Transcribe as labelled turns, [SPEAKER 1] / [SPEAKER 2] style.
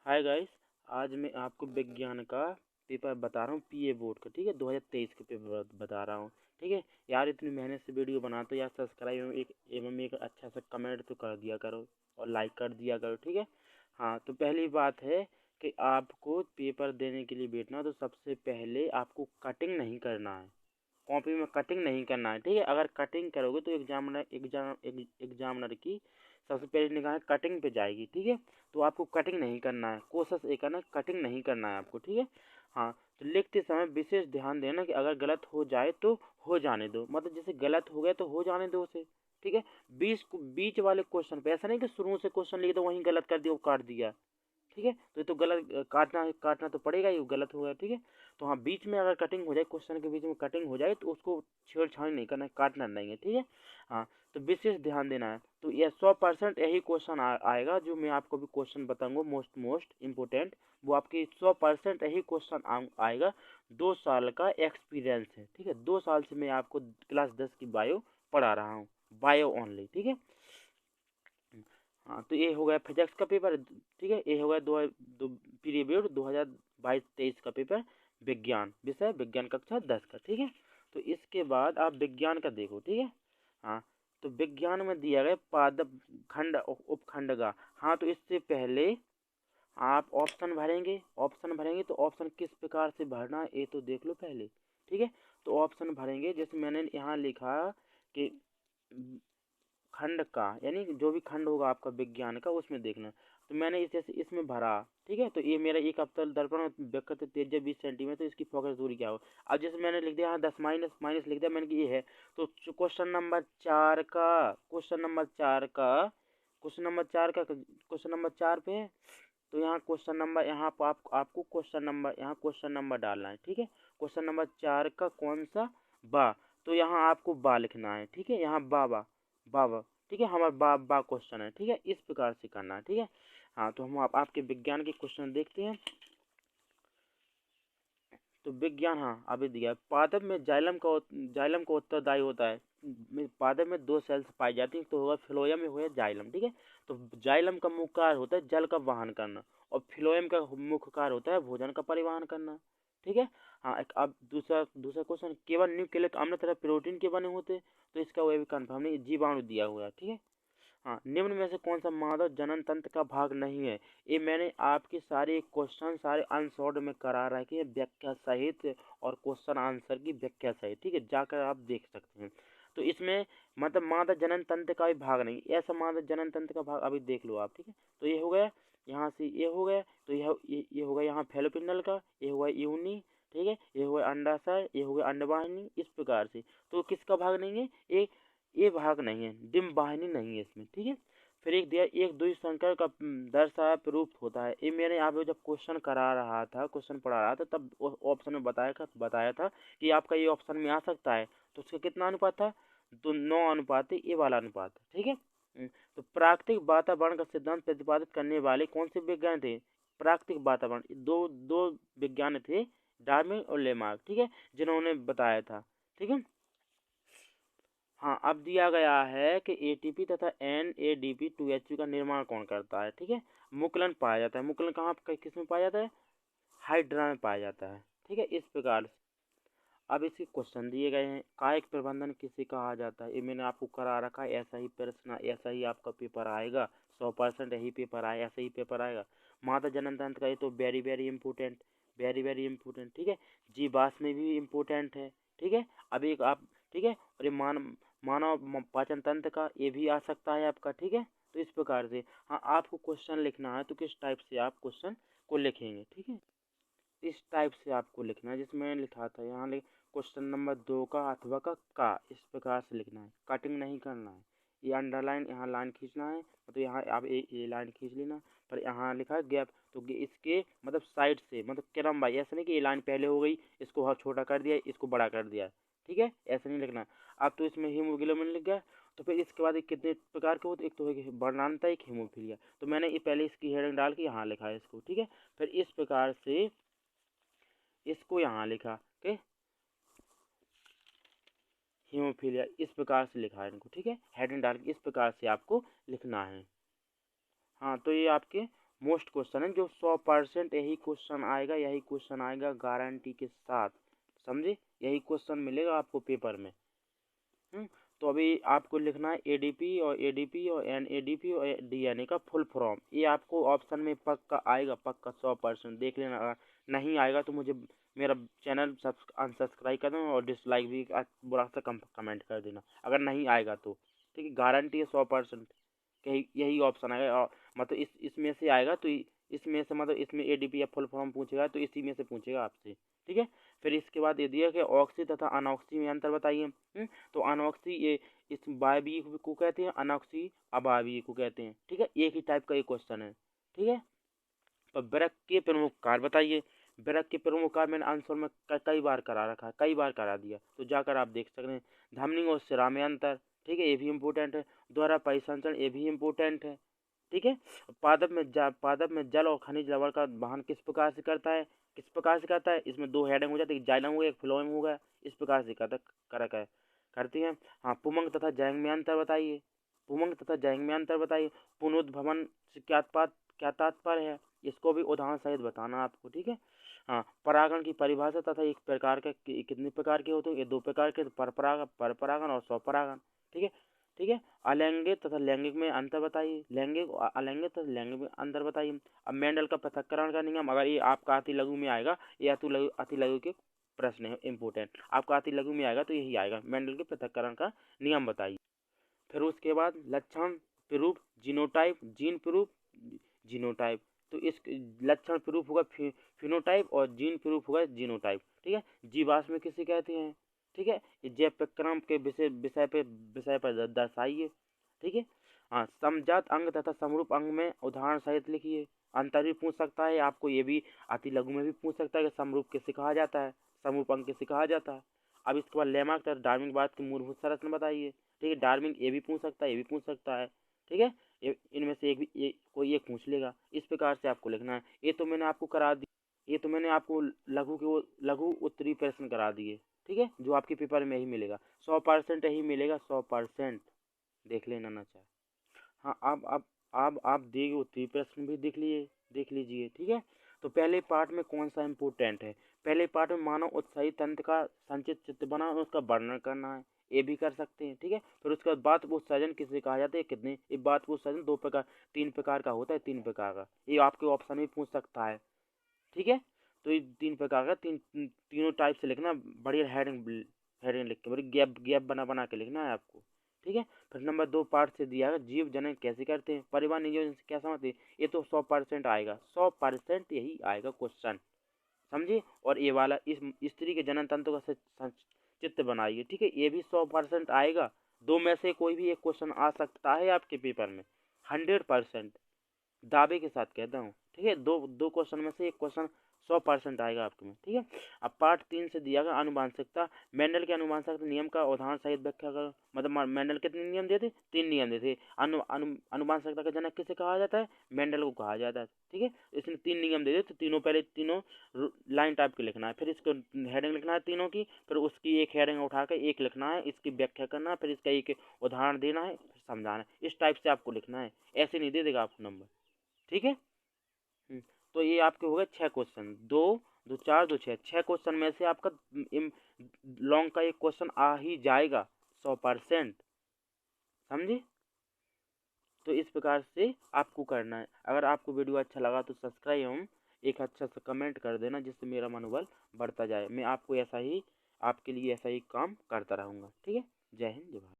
[SPEAKER 1] Hi guys, आज मैं आपको विज्ञान का पेपर बता रहा हूँ। पीए बोर्ड का, ठीक है, 2023 का पेपर बता रहा हूँ। ठीक है यार, इतनी मेहनत से वीडियो बनाते हो यार, सब्सक्राइब एवं एक अच्छा सा कमेंट तो कर दिया करो और लाइक कर दिया करो। ठीक है। हाँ, तो पहली बात है कि आपको पेपर देने के लिए बैठना, तो सबसे पहले आपको कटिंग नहीं करना है। कॉपी में कटिंग नहीं करना है। ठीक है, अगर कटिंग करोगे तो एग्जामिनर की सबसे पहले निगाह कटिंग पे जाएगी। ठीक है, तो आपको कटिंग नहीं करना है, कोशिश ये करना कटिंग नहीं करना है आपको। ठीक है। हाँ, तो लिखते समय विशेष ध्यान देना कि अगर गलत हो जाए तो हो जाने दो, मतलब जैसे गलत हो गया तो हो जाने दो उसे। ठीक है, बीच वाले क्वेश्चन पे ऐसा नहीं कि शुरू से क्वेश्चन लिख दो वहीं गलत कर दिया वो काट दिया। ठीक है, तो ये तो गलत काटना तो पड़ेगा ही, गलत हो गया। ठीक है, तो हाँ, बीच में अगर कटिंग हो जाए, क्वेश्चन के बीच में कटिंग हो जाए तो उसको छेड़छाड़ नहीं करना है, काटना नहीं है। ठीक है। हाँ, तो विशेष ध्यान देना है। तो ये 100% यही क्वेश्चन आएगा जो मैं आपको भी क्वेश्चन बताऊंगा, मोस्ट इम्पोर्टेंट। वो आपकी 100% यही क्वेश्चन आएगा। 2 साल का एक्सपीरियंस है। ठीक है, 2 साल से मैं आपको क्लास 10 की बायो पढ़ा रहा हूँ, बायो ओनली। ठीक है। हाँ, तो ये हो गया फिजिक्स का पेपर। ठीक है, ये हो गया पीरियड 2022-23 का पेपर। विज्ञान विषय विज्ञान कक्षा 10 का। ठीक है, तो इसके बाद आप विज्ञान का देखो। ठीक है। हाँ, तो विज्ञान में दिया गया पादप खंड उपखंड का। हाँ, तो इससे पहले आप ऑप्शन भरेंगे तो ऑप्शन किस प्रकार से भरना है ये तो देख लो पहले। ठीक है, तो ऑप्शन भरेंगे जैसे मैंने यहाँ लिखा कि खंड का, यानी जो भी खंड होगा आपका विज्ञान का उसमें देखना। तो मैंने इस जैसे इसमें भरा। ठीक है, तो ये मेरा एक अवतल दर्पण व्यक्त त्रिज्या 20 सेंटीमीटर, तो इसकी फोकस दूरी क्या हो। अब जैसे मैंने लिख दिया यहाँ 10 माइनस माइनस लिख दिया मैंने कि ये है। तो क्वेश्चन नंबर 4 पे है। तो यहाँ क्वेश्चन नंबर, यहाँ पर आपको क्वेश्चन नंबर डालना है। ठीक है, क्वेश्चन नंबर 4 का कौन सा बा, तो यहाँ आपको बा लिखना है। ठीक है, यहाँ बा। ठीक है, हमारा बा क्वेश्चन है। ठीक है, इस प्रकार से करना है। ठीक है। हाँ, तो हम आपके विज्ञान के क्वेश्चन देखते हैं। तो विज्ञान, हाँ, अभी दिया है। पादप में जाइलम का उत्तरदायी होता है। पादप में 2 सेल्स पाई जाती हैं, तो होगा फिलोयम हो या जाइलम। ठीक है, तो जाइलम का मुख्य कार्य होता है जल का वहन करना, और फिलोयम का मुख्य कार्य होता है भोजन का परिवहन करना। ठीक है। हाँ, अब दूसरा दूसरा क्वेश्चन, केवल न्यूक्लिक अम्ल तथा प्रोटीन के बने होते, तो इसका वह भी कंफर्म नहीं, जीवाणु दिया हुआ है। ठीक है। हाँ, निम्न में से कौन सा मानव जनन तंत्र का भाग नहीं है। ये मैंने आपके सारे क्वेश्चन सारे अनसॉर्ट में करा रखे हैं, व्याख्या सहित और क्वेश्चन आंसर की व्याख्या सहित। ठीक है, जाकर आप देख सकते हैं। तो इसमें मतलब मानव जनन तंत्र का भी भाग नहीं, ऐसा मानव जनन तंत्र का भाग अभी देख लो आप। ठीक है, तो ये हो गया, यहाँ से ये हो गया, तो ये हो गया यहाँ फैलोपिंडल का, ये हो गया यूनी। ठीक है, ये हो गया अंडाशय, ये हो गया अंडवाहिनी, इस प्रकार से। तो किसका भाग नहीं है, ये भाग नहीं है, डिम वाहिनी नहीं है इसमें। ठीक है, फिर एक दिया, एक द्विसंकर का दर्शाया रूप होता है। ये मैंने यहाँ पे जब क्वेश्चन करा रहा था, क्वेश्चन पढ़ा रहा था, तब ऑप्शन में बताया था कि आपका ये ऑप्शन में आ सकता है। तो उसका कितना अनुपात था, तो 9 अनुपात है, ये वाला अनुपात। ठीक है। तो प्राकृतिक वातावरण का सिद्धांत प्रतिपादित करने वाले कौन से विज्ञान थे। प्राकृतिक वातावरण, दो दो विज्ञान थे, डार्विन और लेमार्क। ठीक है, जिन्होंने बताया था। ठीक है। हाँ, अब दिया गया है कि एटीपी तथा NADP2HU का निर्माण कौन करता है। ठीक है, मुकुलन पाया जाता है। मुकुलन कहाँ किस में पाया जाता है, हाइड्रा में पाया जाता है। ठीक है, इस प्रकार से। अब इसके क्वेश्चन दिए गए हैं, कायिक प्रबंधन किसे कहा जाता है। ये मैंने आपको करा रखा है, ऐसा ही प्रश्न, ऐसा ही आपका पेपर आएगा। 100% यही पेपर आए, ऐसा ही पेपर आएगा। माता जनन तंत्र का ये तो very very important, very very important. ठीक है, जीवाश्म में भी इम्पोर्टेंट है। ठीक है, अब एक आप, ठीक है, और ये मानव पाचन तंत्र का ये भी आ सकता है आपका। ठीक है, तो इस प्रकार से। हाँ, आपको क्वेश्चन लिखना है तो किस टाइप से आप क्वेश्चन को लिखेंगे। ठीक है, इस टाइप से आपको लिखना है, जिसमें मैंने लिखा था यहाँ क्वेश्चन नंबर 2 का अथवा का इस प्रकार से लिखना है, कटिंग नहीं करना है। ये अंडरलाइन यहाँ लाइन खींचना है, तो यहाँ आप ये लाइन खींच लेना। पर यहाँ लिखा है गैप, तो इसके मतलब साइड से, मतलब क्रम भाई, ऐसा नहीं कि ये लाइन पहले हो गई, इसको और छोटा कर दिया, इसको बड़ा कर दिया। ठीक है, ऐसा नहीं लिखना। अब तो इसमें हीमोग्लोबिन लिख गया, तो फिर इसके बाद कितने प्रकार के होते, एक तो है वर्णांता, एक हीमोफीलिया। तो मैंने ये पहले इसकी हेडिंग डाल के यहाँ लिखा है इसको। ठीक है, फिर इस प्रकार से इसको यहाँ लिखा के हीमोफीलिया, इस प्रकार से लिखा है इनको। ठीक है, हेडिंग डाल के इस प्रकार से आपको लिखना है। हाँ, तो ये आपके मोस्ट क्वेश्चन है जो 100% यही क्वेश्चन आएगा, यही क्वेश्चन आएगा गारंटी के साथ, समझे, यही क्वेश्चन मिलेगा आपको पेपर में। तो अभी आपको लिखना है एडीपी और एनएडीपी और डीएनए का फुल फॉर्म। ये आपको ऑप्शन में पक्का आएगा, पक्का 100%। देख लेना, अगर नहीं आएगा तो मुझे मेरा चैनल अनसब्सक्राइब कर देना और डिसलाइक भी बुरा सा कमेंट कर देना अगर नहीं आएगा तो, ठीक है। गारंटी है 100% यही ऑप्शन आएगा, और मतलब इसमें से आएगा तो इसमें से, मतलब इसमें एडीपी या फुल फॉर्म पूछेगा तो इसी में से पूछेगा आपसे, ठीक है। फिर इसके बाद ये दिया कि ऑक्सी तथा अनऑक्सी में अंतर बताइए। तो अनऑक्सी ये इस वायवीय को कहते हैं, अनऑक्सी अवायवीय को कहते हैं, ठीक है। एक ही टाइप का ये क्वेश्चन है, ठीक है। तो वृक्क के प्रमुख कार्य बताइए। वृक्क के प्रमुख कार्य मैंने आंसर में कई बार करा रखा है, कई बार करा दिया, तो जाकर आप देख सकते हैं। धमनी और शिरा में अंतर, ठीक है, ये भी इम्पोर्टेंट है। द्वारा परिसंचरण, ये भी इम्पोर्टेंट है, ठीक है। पादप में जल और खनिज लवण का वहन किस प्रकार से करता है, किस प्रकार से करता है। इसमें दो हेडिंग हो जाती है, जाइलम हो गया, एक फ्लोएम हो गया, इस प्रकार से करती है। हाँ, पुमंग तथा जैंग में अंतर बताइए। पुमंग तथा जैंग में अंतर बताइए। पुनरुद्भवन से क्या तात्पर्य है, इसको भी उदाहरण सहित बताना आपको, ठीक है। हाँ, परागण की परिभाषा तथा एक प्रकार के कितने प्रकार के होते हैं, ये दो प्रकार के, परपरागण और स्वपरागण, ठीक है, ठीक है। अलैंगिक तथा लैंगिक में अंतर बताइए। लैंगिक और अलैंगिक तथा लैंगिक में अंतर बताइए। अब मेंडल का पृथक्करण का नियम, अगर ये आपका अति लघु में आएगा, ये अति लघु के प्रश्न है इंपोर्टेंट, आपका अति लघु में आएगा तो यही आएगा, मेंडल के पृथक्करण का नियम बताइए। फिर उसके बाद लक्षण प्ररूप जीनोटाइप, जीन प्ररूप जीनोटाइप। तो इस लक्षण प्ररूप होगा फिनोटाइप और जीन प्ररूप होगा जीनोटाइप, ठीक है। जीवाश्म किसे कहते हैं, ठीक है, जैव प्रक्रम के विषय पर दर्शाइए, ठीक है। हाँ, समजात अंग तथा समरूप अंग में उदाहरण सहित लिखिए। अंतर भी पूछ सकता है आपको, ये भी अति लघु में भी पूछ सकता है कि समरूप किसे कहा जाता है, समरूप अंग किसे कहा जाता है। अब इसके बाद लेमार्क तथा डार्विनवाद की मूलभूत संरचना बताइए, ठीक है। डार्विन ये भी पूछ सकता है, ये भी पूछ सकता है, ठीक है। इनमें से एक भी कोई एक पूछ लेगा, इस प्रकार से आपको लिखना है। ये तो मैंने आपको करा दी, ये तो मैंने आपको लघु उत्तरीय प्रश्न करा दिए, ठीक है, जो आपके पेपर में ही मिलेगा, 100% यही मिलेगा, 100%। देख लेना ना चाहे। हाँ, अब आप दिए उत्तरीय प्रश्न भी देख लीजिए, ठीक है। तो पहले पार्ट में कौन सा इम्पोर्टेंट है, पहले पार्ट में मानव उत्साही तंत्र का संचित चित्र बना उसका वर्णन करना है, ये भी कर सकते हैं, ठीक है। फिर उसके बाद बात उत्सर्जन किसे कहा जाता है, कितने, ये बात उत्सर्जन तीन प्रकार का होता है, तीन प्रकार का, ये आपके ऑप्शन में पूछ सकता है, ठीक है। तो ये तीन प्रकार का, तीनों टाइप से लिखना, बढ़िया हेडिंग लिख के, बड़ी गैप बना के लिखना है आपको, ठीक है। फिर नंबर 2 पार्ट से दिया है जीव जनन कैसे करते हैं, परिवार नियोजन से क्या समझते हैं, ये तो 100% आएगा, 100% यही आएगा क्वेश्चन, समझिए। और ये वाला इस स्त्री के जनन तंत्र का चित्र बनाइए, ठीक है, ये भी 100% आएगा। दो में से कोई भी एक क्वेश्चन आ सकता है आपके पेपर में, 100% दावे के साथ कहता हूँ, ठीक है। दो क्वेश्चन में से एक क्वेश्चन 100% आएगा आपके में, ठीक है। अब पार्ट 3 से दिया गया अनुवांशिकता, मेंडल के अनुवांशिकता नियम का उदाहरण सहित व्याख्या करो। मतलब मेंडल कितने नियम देते, 3 नियम देते। अनुवांशिकता का जनक किसे कहा जाता है, मेंडल को कहा जाता है, ठीक है। इसने 3 नियम दे दिए, तो तीनों लाइन टाइप के लिखना है, फिर इसको हेडिंग लिखना है तीनों की, फिर उसकी एक हेडिंग उठा कर एक लिखना है, इसकी व्याख्या करना है, फिर इसका एक उदाहरण देना है, फिर समझाना है, इस टाइप से आपको लिखना है, ऐसे नहीं दे देगा आपको नंबर, ठीक है। तो ये आपके हो गए 6 क्वेश्चन, 2 2 4 2 6, 6 क्वेश्चन में से आपका लॉन्ग का एक क्वेश्चन आ ही जाएगा, 100%, समझे। तो इस प्रकार से आपको करना है। अगर आपको वीडियो अच्छा लगा तो सब्सक्राइब एवं एक अच्छा सा कमेंट कर देना, जिससे मेरा मनोबल बढ़ता जाए। मैं आपको ऐसा ही, आपके लिए ऐसा ही काम करता रहूँगा, ठीक है। जय हिंद, जय भारत।